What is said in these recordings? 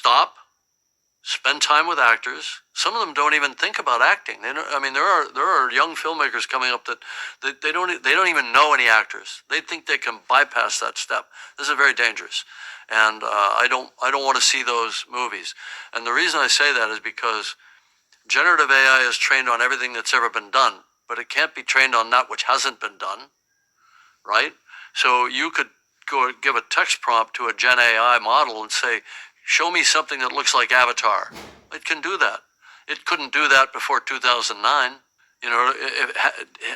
stop, spend time with actors. Some of them don't even think about acting. They don't, I mean, there are young filmmakers coming up that they don't even know any actors. They think they can bypass that step. This is very dangerous, and I don't want to see those movies. And the reason I say that is because generative AI is trained on everything that's ever been done, but it can't be trained on that which hasn't been done, right? So you could go give a text prompt to a Gen AI model and say, show me something that looks like Avatar. It can do that. It couldn't do that before 2009,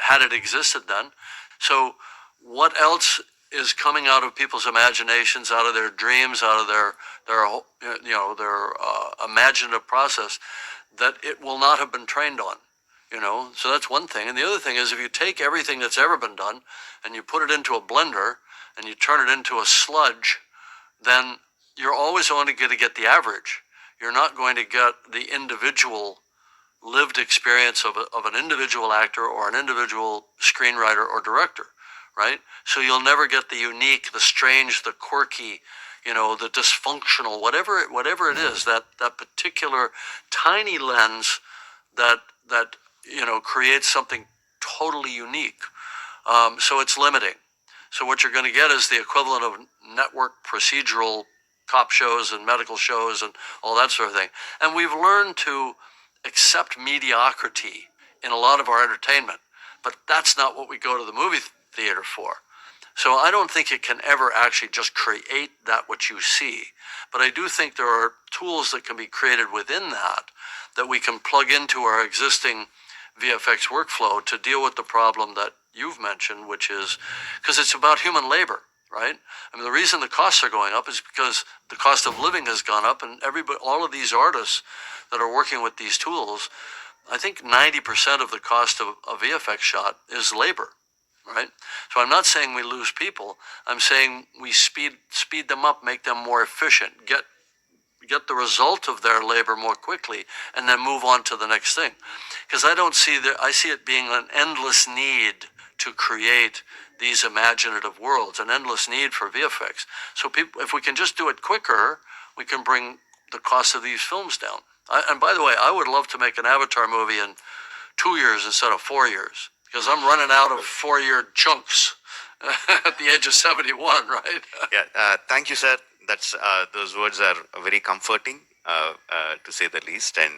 had it existed then. So what else is coming out of people's imaginations, out of their dreams, out of their imaginative process that it will not have been trained on? So that's one thing. And the other thing is, if you take everything that's ever been done and you put it into a blender and you turn it into a sludge, then you're always only going to get the average. You're not going to get the individual lived experience of an individual actor or an individual screenwriter or director, right? So you'll never get the unique, the strange, the quirky, the dysfunctional, whatever it is, that particular tiny lens that creates something totally unique. So it's limiting. So what you're going to get is the equivalent of network procedural cop shows and medical shows and all that sort of thing. And we've learned to accept mediocrity in a lot of our entertainment, but that's not what we go to the movie theater for. So I don't think it can ever actually just create that which you see, but I do think there are tools that can be created within that we can plug into our existing VFX workflow to deal with the problem that you've mentioned, which is because it's about human labor, right? I mean, the reason the costs are going up is because the cost of living has gone up, and all of these artists that are working with these tools, I think 90% of the cost of a VFX shot is labor, right? So I'm not saying we lose people. I'm saying we speed them up, make them more efficient, get the result of their labor more quickly, and then move on to the next thing. Because I see it being an endless need to create these imaginative worlds, an endless need for VFX. So if we can just do it quicker, we can bring the cost of these films down. And by the way, I would love to make an Avatar movie in 2 years instead of 4 years, because I'm running out of 4-year chunks at the age of 71, right? Yeah, thank you, sir. Those words are very comforting, to say the least. And